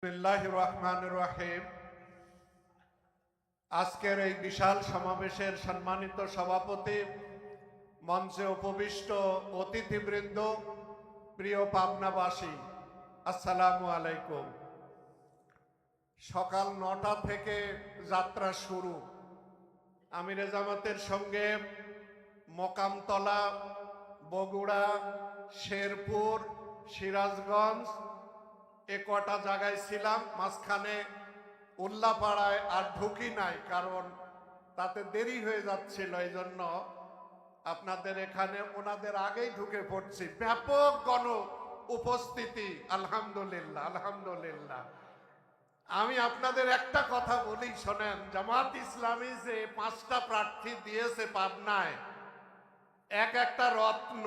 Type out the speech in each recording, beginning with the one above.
বিসমিল্লাহির রহমানির রহিম। আজকের এই বিশাল সমাবেশের সম্মানিত সভাপতি, মঞ্চে উপবিষ্ট অতিথিবৃন্দ, প্রিয় পাবনাবাসী, আসসালামু আলাইকুম। সকাল ৯টা থেকে যাত্রা শুরু। আমিরে জামাতের সঙ্গে মকামতলা, বগুড়া, শেরপুর, সিরাজগঞ্জ এ কটা জায়গায় ছিলাম। মাঝখানে উল্লাপাড়ায় আর ঢুকি নাই, কারণ তাতে দেরি হয়ে যাচ্ছিল। এই জন্য আপনাদের এখানে ওনাদের আগেই ঢুকে পড়ছি। ব্যাপক গণ উপস্থিতি, আলহামদুলিল্লাহ আলহামদুলিল্লাহ। আমি আপনাদের একটা কথা বলি, শোনেন। জামাত ইসলামী যে 5টা প্রার্থী দিয়েছে পাবনায়, একটা রত্ন।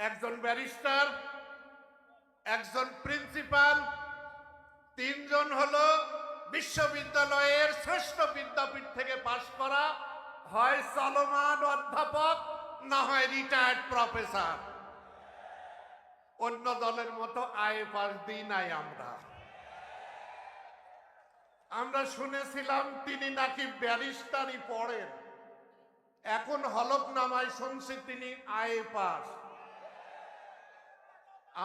একজন ব্যারিস্টার, একজন প্রিন্সিপাল, 3 জন হলো বিশ্ববিদ্যালয়ের শ্রেষ্ঠ বিদ্যাপীঠ থেকে পাশ করা, হয় চলমান অধ্যাপক, না হয় রিটায়ার্ড প্রফেসর। অন্য দলের মতো আইএ দিই নাই আমরা শুনেছিলাম তিনি নাকি ব্যারিস্টারি পড়েন, এখন হলফনামায় শুনছি তিনি আইএ পাস।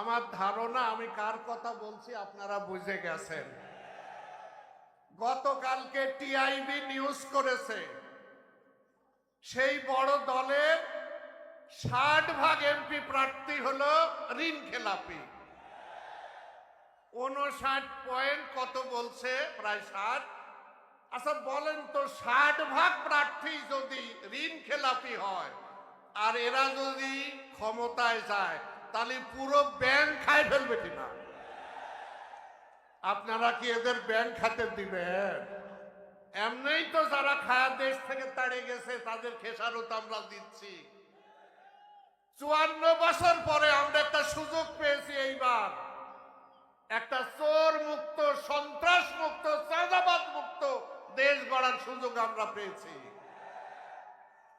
আমার ধারণা আমি কার কথা বলছি আপনারা বুঝে গেছেন। গতকালকে টিআইবি নিউজ করেছে, সেই বড় দলের 60% এমপি প্রার্থী হলো ঋণ খেলাপি। 59 পয়েন্ট কত বলছে, প্রায় 60। আচ্ছা বলেন তো, 60% প্রার্থী যদি ঋণ খেলাপি হয় আর এরা যদি ক্ষমতায় যায়, তাহলে পুরো ব্যাংক খাই ফেলবে কিনা? আপনারা কি এদের ব্যাংক খাতে দিবেন? এমনিই তো যারা খায়া দেশ থেকে তাড়িয়ে গেছে তাদের খেসারত আমরা দিচ্ছি। 54 বছর পরে আমরা একটা সুযোগ পেয়েছি, এইবার একটা চোর মুক্ত, সন্ত্রাস মুক্ত, চাঁদাবাদ মুক্ত দেশ গড়ার সুযোগ আমরা পেয়েছি।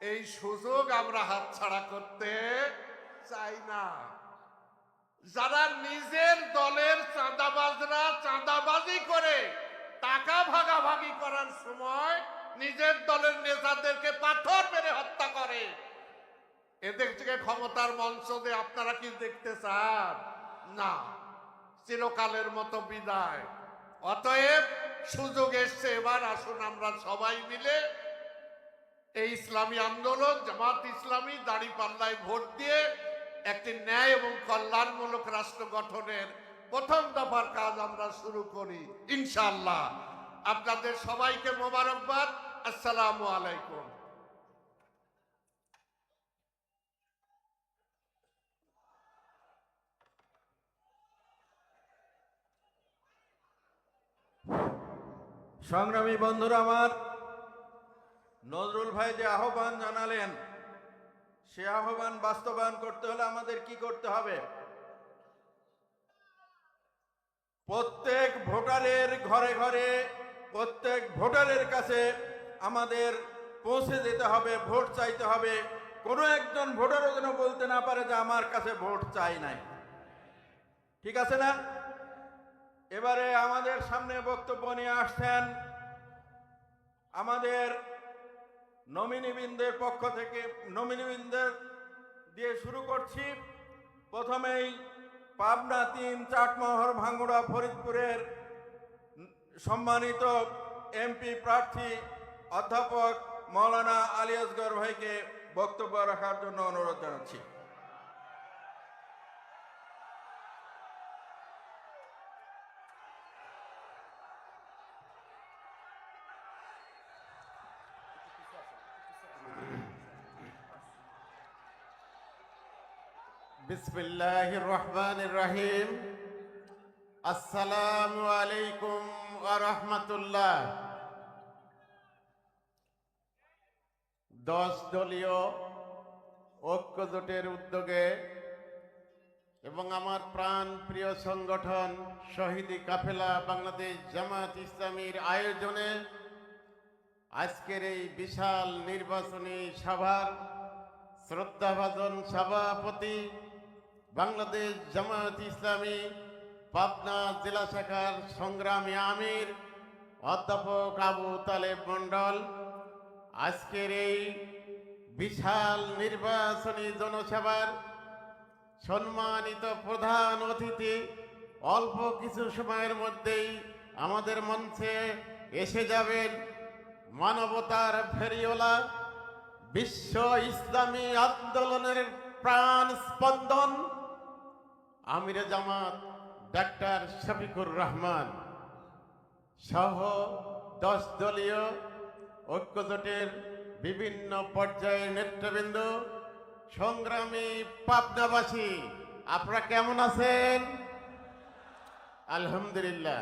এই সুযোগ আমরা হাতছাড়া করতে চাই না। যারা নিজের দলের চাঁদাবাজরা চাঁদাবাজি করে টাকা ভাগাভাগি করার সময় নিজের দলের নেতাদেরকে পাথর মেরে হত্যা করে, এদের থেকে ক্ষমতার মঞ্চ দিয়ে আপনারা কি দেখতে চান? না, চিরকালের মতো বিদায়। অতএব সুযোগ এসছে, এবার আসুন আমরা সবাই মিলে এই ইসলামী আন্দোলন জামাত ইসলামী দাঁড়িপাল্লায় ভোট দিয়ে একটি ন্যায় এবং কল্যাণমূলক রাষ্ট্র গঠনের প্রথম দফার কাজ আমরা শুরু করি ইনশাআল্লাহ। আপনাদের সবাইকে মোবারকবাদ। আসসালামু আলাইকুম। সংগ্রামী বন্ধুরা আমার, নজরুল ভাই যে আহ্বান জানালেন, সে আহ্বান বাস্তবায়ন করতে হলে আমাদের কি করতে হবে? প্রত্যেক ভোটারের ঘরে ঘরে, প্রত্যেক ভোটারের কাছে আমাদের পৌঁছে যেতে হবে, ভোট চাইতে হবে। কোনো একজন ভোটারও যেন বলতে না পারে যে আমার কাছে ভোট চাই নাই। ঠিক আছে না? এবারে আমাদের সামনে বক্তব্য নিয়ে আসছেন আমাদের নমিনিবৃন্দের পক্ষ থেকে। নমিনিবৃন্দের দিয়ে শুরু করছি। প্রথমেই পাবনা 3, চাটমোহর, ভাঙ্গুড়া, ফরিদপুরের সম্মানিত এমপি প্রার্থী অধ্যাপক মৌলানা আলী আসগর ভাইকে বক্তব্য রাখার জন্য অনুরোধ জানাচ্ছি। বিসমিল্লাহির রহমানির রহিম। আসসালামু আলাইকুম ওয়া রাহমাতুল্লাহ। 10 দলীয় ঐক্যজোটের উদ্যোগে এবং আমার প্রাণ প্রিয় সংগঠন শহীদি কাফেলা বাংলাদেশ জামাত ইসলামীর আয়োজনে আজকের এই বিশাল নির্বাচনী সভার শ্রদ্ধাভাজন সভাপতি, বাংলাদেশ জামাত ইসলামী পাবনা জেলা শাখার সংগ্রামী আমির অধ্যাপক আবু তালেব মণ্ডল, আজকের এই বিশাল নির্বাচনী জনসভার সম্মানিত প্রধান অতিথি, অল্প কিছু সময়ের মধ্যেই আমাদের মঞ্চে এসে যাবেন মানবতার ফেরিওয়ালা, বিশ্ব ইসলামী আন্দোলনের প্রাণ স্পন্দন আমিরে জামাত ডাক্তার শফিকুর রহমান সহ 10 দলীয় ঐক্যজোটের বিভিন্ন পর্যায়ের নেতৃবৃন্দ, সংগ্রামী পাবনাবাসী, আপনারা কেমন আছেন? আলহামদুলিল্লাহ।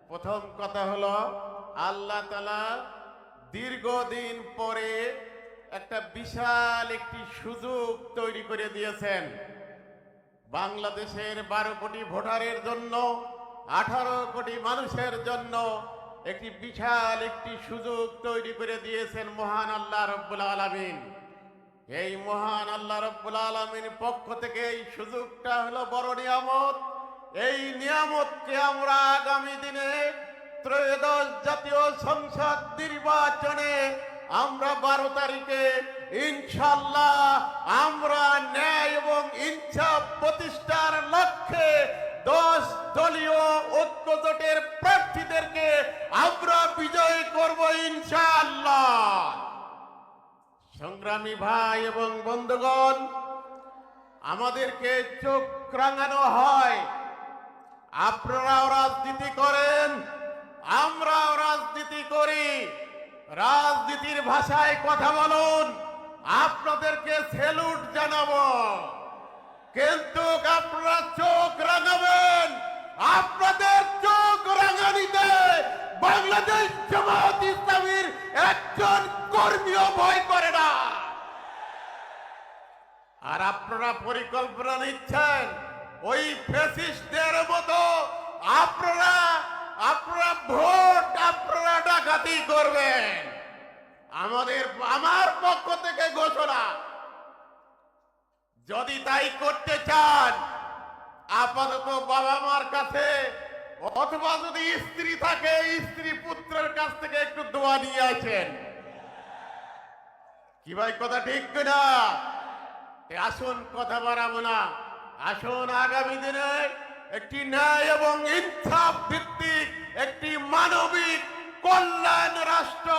প্রথম কথা হলো, আল্লাহ তাআলা দীর্ঘদিন পরে একটা বিশাল একটি সুযোগ তৈরি করে দিয়েছেন। বাংলাদেশের 12 কোটি ভোটারের জন্য, 18 কোটি মানুষের জন্য একটি বিশাল একটি সুযোগ তৈরি করে দিয়েছেন মহান আল্লাহ রব্বুল আলামিন। এই মহান আল্লাহ রব্বুল আলামিন পক্ষ থেকে এই সুযোগটা হলো বড় নিয়ামত। এই নিয়ামতকে আমরা আগামী দিনে ত্রয়োদশ জাতীয় সংসদ নির্বাচনে আমরা 12 তারিখে ইনশাআল্লাহ আমরা ন্যায় এবং ইনসাফ প্রতিষ্ঠার লক্ষ্যে 10 দলীয় ঐক্যজোটের প্রার্থীদেরকে আমরা বিজয়ী করব ইনশাআল্লাহ। সংগ্রামী ভাই এবং বন্ধুগণ, আমাদেরকে চোখ রাঙানো হয়, আপনারাও রাজনীতি করেন, আমরাও রাজনীতি করি, রাজনীতির ভাষায় কথা বলুন, আপনাদেরকে স্যালুট জানাবো, কিন্তু আপনারা চোখ রাঙাবেন। আপনাদের চোখ রাঙানিতে বাংলাদেশ জামাত ইসলামীর একজন কর্মীও ভয় করে না। আর আপনারা পরিকল্পনা নিচ্ছেন ওই ফ্যাসিস্টদের মতো, আপনারা ভোট আপনারা ডাকাতি করবেন। আমার পক্ষ থেকে ঘোষণা, যদি তাই করতে চান, আপাতত বাবা মার কাছে অথবা যদি স্ত্রী থাকে, স্ত্রী পুত্রের কাছ থেকে একটু দোয়া নিয়ে আসেন। কি ভাই, কথা ঠিক কিনা? আসুন, কথা বাড়াবো না, আসুন আগামী দিনে একটি ন্যায় এবং ইনসাফ ভিত্তিক একটি মানবিক কল্যাণ রাষ্ট্র,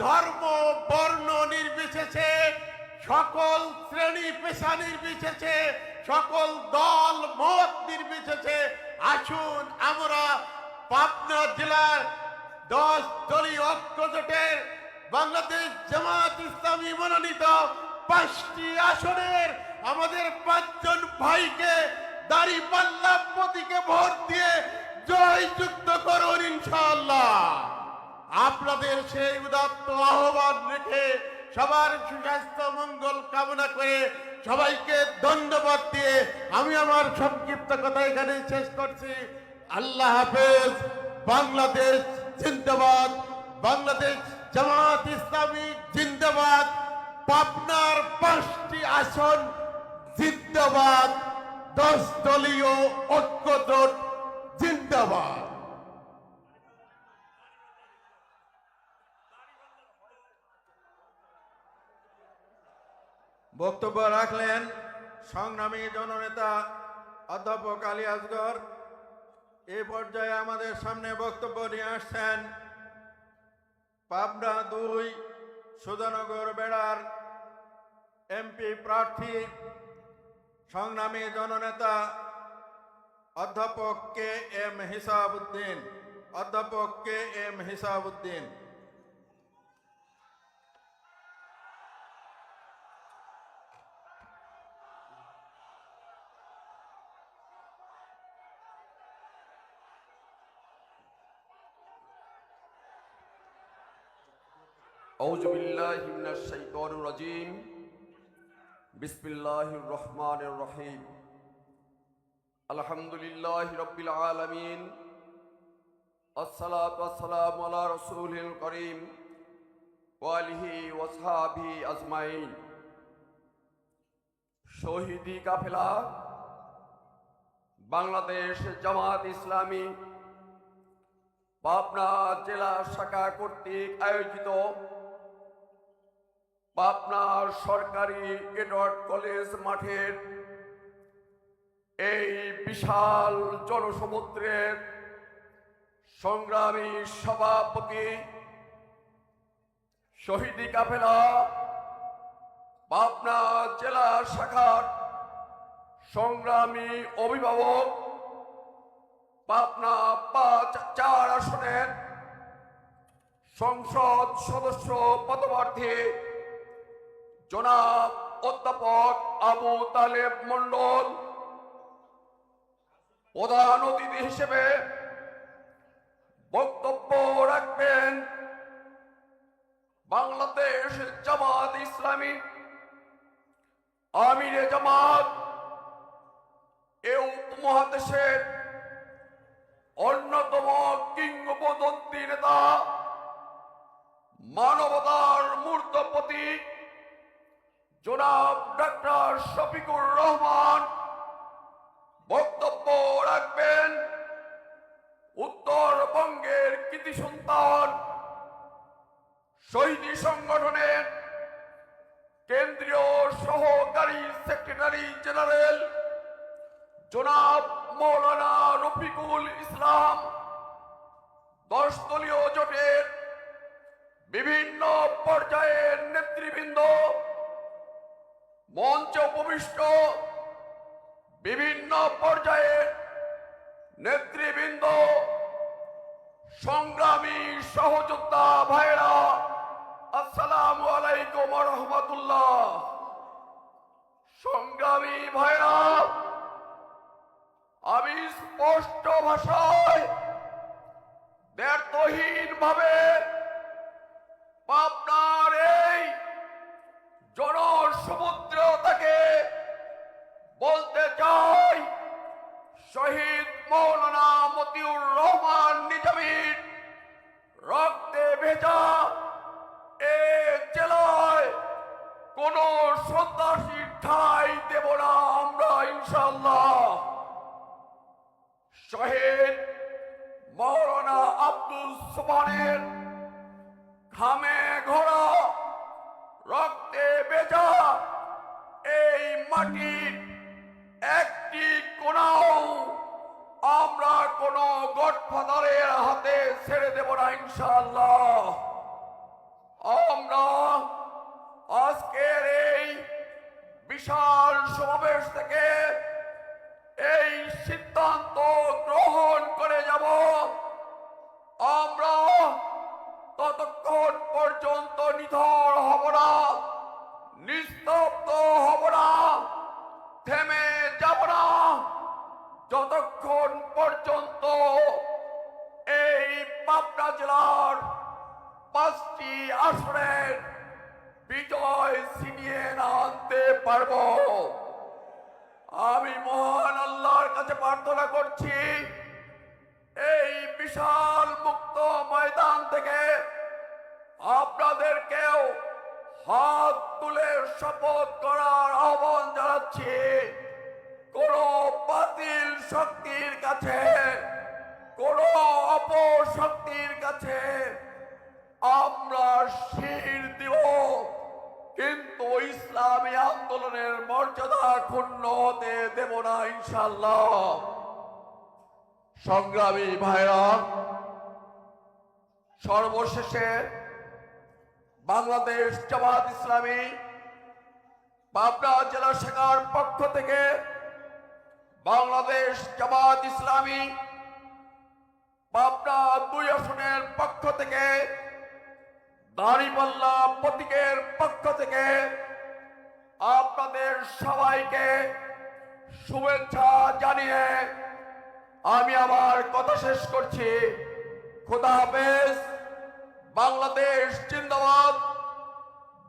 ধর্ম বর্ণ নির্বিশেষে, সকল শ্রেণী পেশা নির্বিশেষে, সকল দল মত নির্বিশেষে আসুন আমরা পাবনা জেলার 10 দলীয় ঐক্যজোটের বাংলাদেশ জামাত ইসলামী মনোনীত 5টি আসনের আমাদের 5 জন ভাইকে দাঁড়িপাল্লা প্রতীকে ভোট দিয়ে জয়যুক্ত করুন ইনশাআল্লাহ। আপনাদের সেই উদাত্ত আহ্বান রেখে সবার সুস্বাস্থ্য মঙ্গল কামনা করে সবাইকে ধন্যবাদ দিয়ে আমি আমার সংক্ষিপ্ত কথা এখানে শেষ করছি। আল্লাহ হাফেজ। বাংলাদেশ জিন্দাবাদ, বাংলাদেশ জামাত ইসলামী জিন্দাবাদ, পাবনার 5টি আসন জিন্দাবাদ, 10 দলীয় ঐক্যজোট জিন্দাবাদ। বক্তব্য রাখলেন সংগ্রামী জননেতা অধ্যাপক আলী আসগর। এই পর্যায়ে আমাদের সামনে বক্তব্য নিয়ে আসছেন পাবনা 2 সুধানগর বেড়ার এমপি প্রার্থী সংগ্রামী জননেতা অধ্যাপক কে এম হিসাবউদ্দিন। অধ্যাপক কে এম হিসাবউদ্দিন। أعوذ بالله من الشيطان الرجيم بسم الله الرحمن الرحيم الحمد لله رب العالمين الصلاة والسلام على رسوله الكريم وآله وصحبه أجمعين শহীদি কাফেলা বাংলাদেশ জামাত ইসলামী পাবনা জেলা শাখা কর্তৃক আয়োজিত পাবনা সরকারি এডওয়ার্ড কলেজ মাঠের এই বিশাল জনসমুদ্রের সংগ্রামী সভাপতি শহীদি কাফেলা পাবনা জেলা শাখার সংগ্রামী অভিভাবক পাবনা 5-4 আসনের সংসদ সদস্য পদপ্রার্থী জনাব অধ্যাপক আবু তালেব মন্ডল, প্রধান অতিথি হিসেবে বক্তব্য রাখবেন বাংলাদেশ জামাত ইসলামী আমিরে জামাত এ উপমহাদেশের অন্যতম কিংবদন্তি নেতা, মানবতার মূর্ত প্রতীক জনাব ডাক্তার শফিকুর রহমান বক্তব্য রাখবেন উত্তরবঙ্গের কৃতি সন্তান শহীদি সংগঠনের কেন্দ্রীয় সহকারী সেক্রেটারি জেনারেল জনাব মৌলানা রফিকুল ইসলাম, 10 দলীয় জোটের বিভিন্ন পর্যায়ের নেতৃবৃন্দ, মঞ্চে উপবিষ্ট বিভিন্ন পর্যায়ের নেতৃবৃন্দ, সংগ্রামী সহযোদ্ধা ভাইরা, আসসালামু আলাইকুম ওয়া রাহমাতুল্লাহ। সংগ্রামী ভাইরা, আমি স্পষ্ট ভাষায় ব্যর্থহীন ভাবে পাবনার এই জনসমুদ্র থেকে বলতে চাই, শহীদ মৌলানা মতিউর রহমান নিজামীর রক্তে ভেজা এ জেলায় কোন সন্ত্রাসীর ঠাঁই দেব না আমরা ইনশাআল্লাহ। শহীদ মৌলানা আব্দুল সোবহানের ঘামে ঘোরা রক্তে ভেজা এই মাটির একটি কোণাও আমরা কোন গডফাদারের হাতে ছেড়ে দেব না ইনশাআল্লাহ। আমরা আজকের এই বিশাল সমাবেশ থেকে এই সিদ্ধান্ত গ্রহণ করে যাব, আমরা ততক্ষণ পর্যন্ত নিথর হব না, নিস্তব্ধ হব না, থেমে যাব না, যতক্ষণ পর্যন্ত এই পাবনা জেলার 5টি আসনের বিজয় ছিনিয়ে না আনতে পারব। আমি মহান আল্লাহর কাছে প্রার্থনা করছি, এই বিশাল মুক্ত ময়দান থেকে আপনাদেরকেও হাত তুলে শপথ করার আহ্বান জানাচ্ছি, কোন বাতিল শক্তির কাছে, কোন অপশক্তির কাছে আমরা শির দিব, কিন্তু ইসলামী আন্দোলনের মর্যাদা ক্ষুণ্ণ হতে দেব না ইনশাআল্লাহ। সংগ্রামী ভাইরা, সর্বশেষে বাংলাদেশ জামাত ইসলামী পাবনা জেলা শাখার পক্ষ থেকে, বাংলাদেশ জামাত ইসলামী পাবনা 2 আসনের পক্ষ থেকে, দাঁড়িপাল্লা প্রতীকের পক্ষ থেকে আপনাদের সবাইকে শুভেচ্ছা জানিয়ে আমি আমার কথা শেষ করছি। খোদা হাফেজ। বাংলাদেশ জিন্দাবাদ,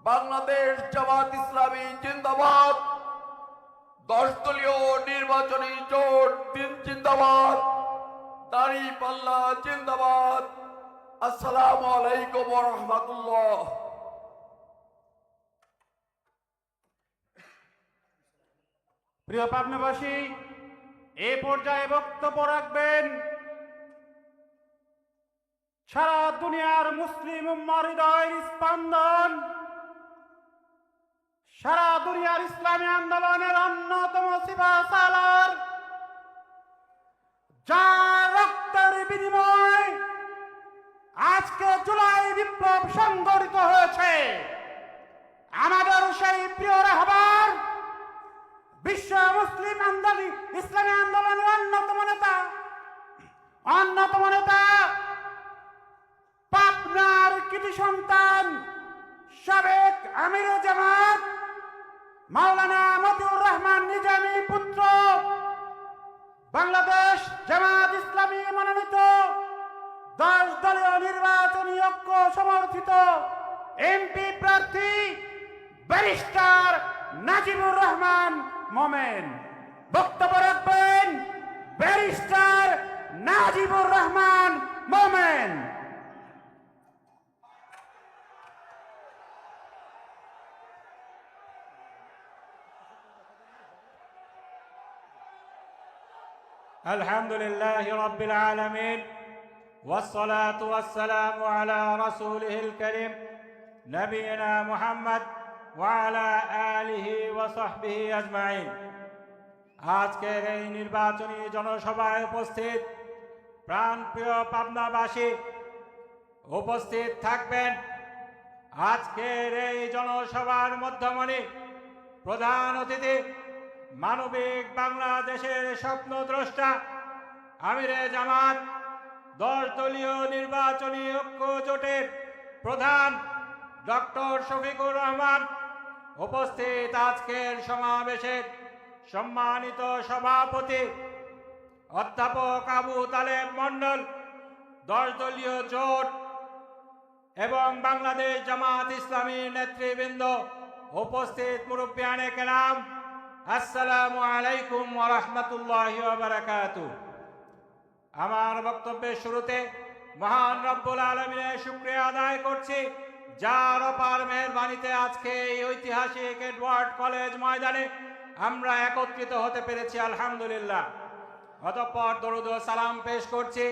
বাংলাদেশ জামাত ইসলামী জিন্দাবাদ, 10 দলীয় নির্বাচনী জোট জিন্দাবাদ, দাঁড়িপাল্লা জিন্দাবাদ। আসসালামু আলাইকুম ওয়া রাহমাতুল্লাহ। প্রিয় পাবনাবাসী, এ পর্যায়ে বক্তব্য রাখবেন সারা দুনিয়ার মুসলিম উম্মার হৃদয়ের স্পন্দন, সারা দুনিয়ার ইসলামী আন্দোলনের অন্যতম সিপাহসালার, যার রক্তের বিনিময়ে আজকে জুলাই বিপ্লব সংগঠিত হয়েছে, আমাদের সেই প্রিয় রাহবার, বিশ্ব মুসলিম ইসলামী আন্দোলনের অন্যতম নেতা পাবনার কৃতি সন্তান সাবেক আমিরে জামাত মাওলানা মতিউর রহমান নিজামী পুত্র, বাংলাদেশ জামাত ইসলামী মনোনীত 10 দলীয় নির্বাচনী ঐক্য সমর্থিত এমপি প্রার্থী ব্যারিস্টার নাজিবুর রহমান মোমেন। বক্তব্য রাখবেন ব্যারিস্টার নাজিবুর রহমান মোমেন। الحمد لله رب العالمين والصلاة والسلام على رسوله الكريم نبينا محمد وعلى آله وصحبه أجمعين। আজকের এই নির্বাচনী জনসভায় উপস্থিত প্রাণপ্রিয় পাবনাবাসী উপস্থিত থাকবেন। আজকের এই জনসভার মধ্যমণি প্রধান অতিথি মানবিক বাংলাদেশের স্বপ্নদ্রষ্টা আমিরে জামাত 10 দলীয় নির্বাচনী ঐক্য জোটের প্রধান ডক্টর শফিকুর রহমান, উপস্থিত আজকের সমাবেশের সম্মানিত সভাপতি অধ্যাপক আবু তালেব মণ্ডল, 10 দলীয় জোট এবং বাংলাদেশ জামাত ইসলামীর নেতৃবৃন্দ, উপস্থিত মুরব্বিয়ানে কেরাম, আসসালামু আলাইকুম ওয়া রাহমাতুল্লাহি ওয়া বারাকাতুহু। আমার বক্তব্যের শুরুতে মহান রব্বুল আলামিনের শুকরিয়া আদায় করছি, যার অপার মেহেরবানিতে আজকে এই ঐতিহাসিক এডওয়ার্ড কলেজ ময়দানে আমরা একত্রিত হতে পেরেছি, আলহামদুলিল্লাহ। অতঃপর দরুদ ও সালাম পেশ করছি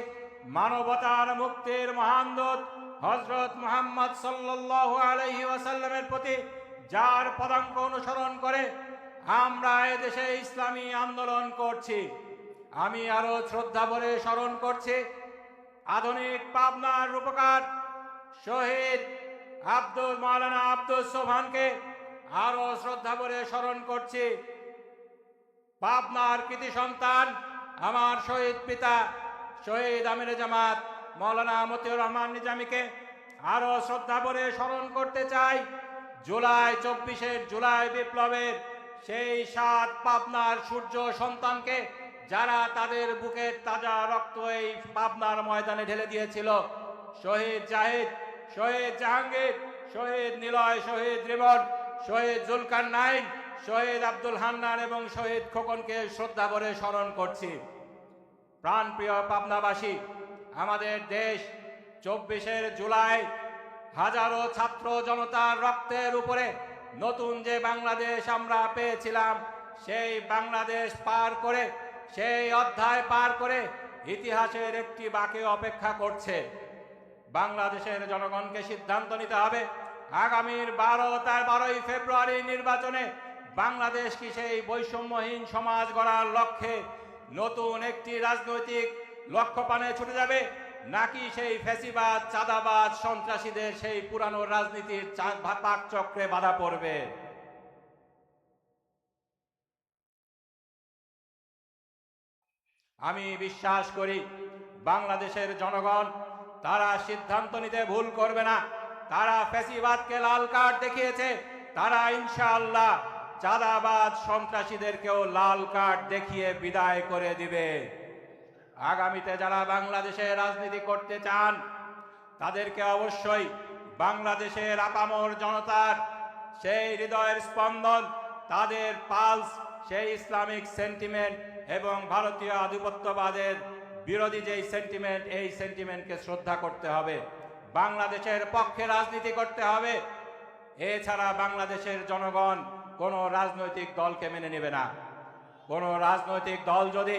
মানবতার মুক্তির মহান দূত হযরত মুহাম্মদ সাল্লাল্লাহু আলাইহি ওয়াসাল্লামের প্রতি, যার পদাঙ্ক অনুসরণ করে আমরা এদেশে ইসলামী আন্দোলন করছি। আমি আরো শ্রদ্ধা ভরে স্মরণ করছি আধুনিক পাবনার রূপকার শহীদ মাওলানা আব্দুল সোবহানকে, আরো শ্রদ্ধা ভরে স্মরণ করছি পাবনার কৃতি সন্তান আমার শহীদ পিতা শহীদ আমিরে জামাত মাওলানা মতিউর রহমান নিজামীকে, আরো শ্রদ্ধা ভরে স্মরণ করতে চাই জুলাই 24-এর জুলাই বিপ্লবের সেই 7 পাবনার সূর্য সন্তানকে, যারা তাদের বুকের তাজা রক্ত এই পাবনার ময়দানে ঢেলে দিয়েছিল। শহীদ জাহিদ, শহীদ জাহাঙ্গীর, শহীদ নিলয়, শহীদ রিমন, শহীদ জুলকারনাইন, শহীদ আব্দুল হান্নান এবং শহীদ খোকনকে শ্রদ্ধা ভরে স্মরণ করছি। প্রাণপ্রিয় পাবনাবাসী, আমাদের দেশ 24-এর জুলাই হাজারো ছাত্র জনতার রক্তের উপরে নতুন যে বাংলাদেশ আমরা পেয়েছিলাম, সেই বাংলাদেশ পার করে, সেই অধ্যায় পার করে ইতিহাসের একটি বাঁকে অপেক্ষা করছে। বাংলাদেশের জনগণকে সিদ্ধান্ত নিতে হবে আগামীর 12ই ফেব্রুয়ারি নির্বাচনে বাংলাদেশ কি সেই বৈষম্যহীন সমাজ গড়ার লক্ষ্যে নতুন একটি রাজনৈতিক লক্ষ্যপানে ছুটে যাবে, নাকি সেই ফ্যাসিবাদ, চাঁদাবাজ, সন্ত্রাসীদের সেই পুরানো রাজনীতির পাক চক্রে বাধা পড়বে। আমি বিশ্বাস করি বাংলাদেশের জনগণ তারা সিদ্ধান্ত নিতে ভুল করবে না। তারা ফ্যাসিবাদকে লাল কার্ড দেখিয়েছে, তারা ইনশাআল্লাহ চাঁদাবাজ সন্ত্রাসীদেরকেও লাল কার্ড দেখিয়ে বিদায় করে দিবে। আগামীতে যারা বাংলাদেশে রাজনীতি করতে চান তাদেরকে অবশ্যই বাংলাদেশের আপামর জনতার সেই হৃদয়ের স্পন্দন, তাদের পালস, সেই ইসলামিক সেন্টিমেন্ট এবং ভারতীয় আধিপত্যবাদের বিরোধী যেই সেন্টিমেন্ট, এই সেন্টিমেন্টকে শ্রদ্ধা করতে হবে। বাংলাদেশের পক্ষে রাজনীতি করতে হবে। এছাড়া বাংলাদেশের জনগণ কোনো রাজনৈতিক দলকে মেনে নেবে না। কোন রাজনৈতিক দল যদি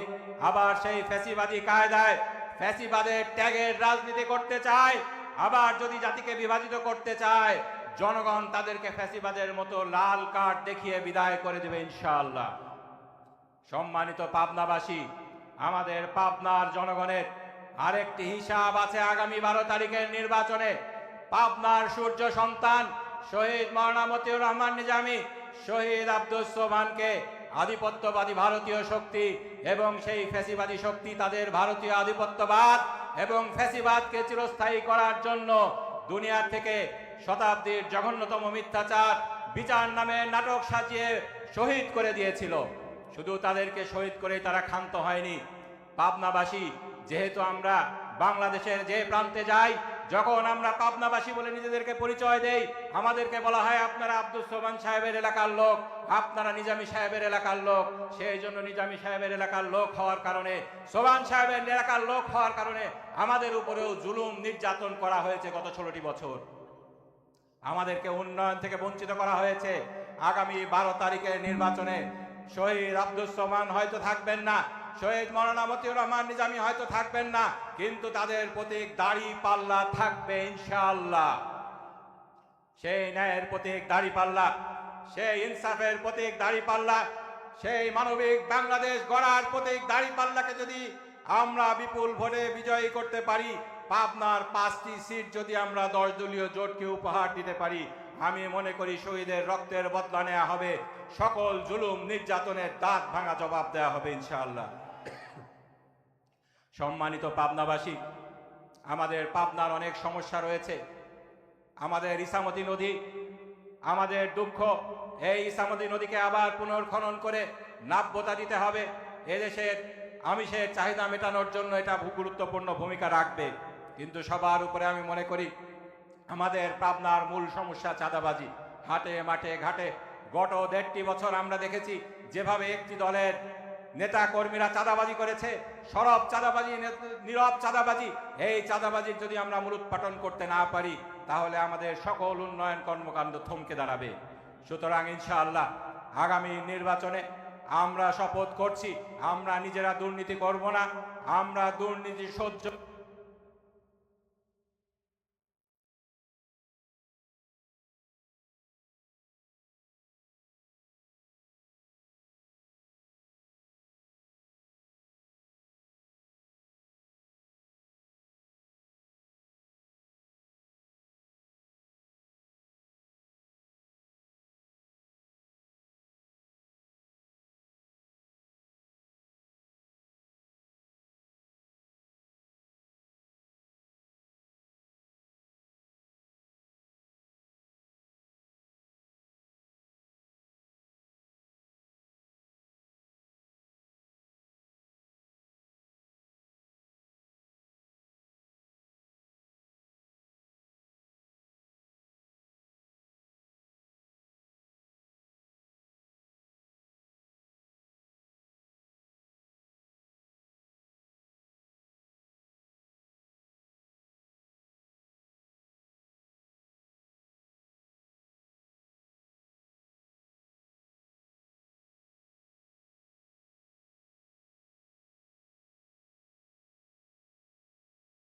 আবার সেই ফ্যাসিবাদী কায়দায় ফ্যাসিবাদের ত্যাগের রাজনীতি করতে চায়, আবার যদি জাতিকে বিভাজিত করতে চায়, জনগণ তাদেরকে ফ্যাসিবাদের মতো লাল কার্ড দেখিয়ে বিদায় করে দেবে ইনশাআল্লাহ। সম্মানিত পাবনাবাসী, আমাদের পাবনার জনগণের আরেকটি হিসাব আছে আগামী 12 তারিখের নির্বাচনে। পাবনার সূর্য সন্তান শহীদ মাওলানা মতিউর রহমান নিজামী, শহীদ আব্দুস সোবহানকে আধিপত্যবাদী ভারতীয় শক্তি এবং সেই ফ্যাসিবাদী শক্তি তাদের ভারতীয় আধিপত্যবাদ এবং ফ্যাসিবাদকে চিরস্থায়ী করার জন্য দুনিয়া থেকে শতাব্দীর জঘন্যতম মিথ্যাচার বিচার নামে নাটক সাজিয়ে শহীদ করে দিয়েছিল। শুধু তাদেরকে শহীদ করেই তারা ক্ষান্ত হয়নি। পাবনাবাসী, যেহেতু আমরা বাংলাদেশের যে প্রান্তে যাই, যখন আমরা পাবনাবাসী বলে নিজেদেরকে পরিচয় দেই, আমাদেরকে বলা হয় আপনারা আব্দুস সোবহান সাহেবের এলাকার লোক, আপনারা নিজামী সাহেবের এলাকার লোক। সেই জন্য নিজামী সাহেবের এলাকার লোক হওয়ার কারণে, সোবহান সাহেবের এলাকার লোক হওয়ার কারণে আমাদের উপরেও জুলুম নির্যাতন করা হয়েছে গত 16টি বছর। আমাদেরকে উন্নয়ন থেকে বঞ্চিত করা হয়েছে। আগামী 12 তারিখের নির্বাচনে শহীদ আব্দুস সোবহান হয়তো থাকবেন না, শহীদ মাওলানা মতিউর রহমান নিজামী হয়তো থাকবেন না, কিন্তু তাদের প্রতীক দাড়ি পাল্লা থাকবে ইনশাআল্লাহ। সেই ন্যায়ের প্রতীক দাড়ি পাল্লা, সেই ইনসাফের প্রতীক দাড়ি পাল্লা, সেই মানবিক বাংলাদেশ গড়ার প্রতীক দাড়ি পাল্লাকে যদি আমরা বিপুল ভোটে বিজয়ী করতে পারি, পাবনার 5টি সিট যদি আমরা 10 দলীয় জোটকে উপহার দিতে পারি, আমি মনে করি শহীদের রক্তের বদলা নেওয়া হবে, সকল জুলুম নির্যাতনের দাঁত ভাঙা জবাব দেওয়া হবে ইনশাআল্লাহ। সম্মানিত পাবনাবাসী, আমাদের পাবনার অনেক সমস্যা রয়েছে। আমাদের ইসামতি নদী, আমাদের দুঃখ, এই ইসামতি নদীকে আবার পুনর্খনন করে নাব্যতা দিতে হবে। এদেশের আমিষের চাহিদা মেটানোর জন্য এটা গুরুত্বপূর্ণ ভূমিকা রাখবে। কিন্তু সবার উপরে আমি মনে করি আমাদের পাবনার মূল সমস্যা চাঁদাবাজি। হাটে মাঠে ঘাটে গত 1.5 বছর আমরা দেখেছি যেভাবে একটি দলের নেতা কর্মীরা চাঁদাবাজি করেছে, সরব চাঁদাবাজি, নীরব চাঁদাবাজি। এই চাঁদাবাজির যদি আমরা মূলোৎপাটন করতে না পারি, তাহলে আমাদের সকল উন্নয়ন কর্মকাণ্ড থমকে দাঁড়াবে। সুতরাং ইনশাআল্লাহ আগামী নির্বাচনে আমরা শপথ করছি, আমরা নিজেরা দুর্নীতি করব না, আমরা দুর্নীতি সহ্য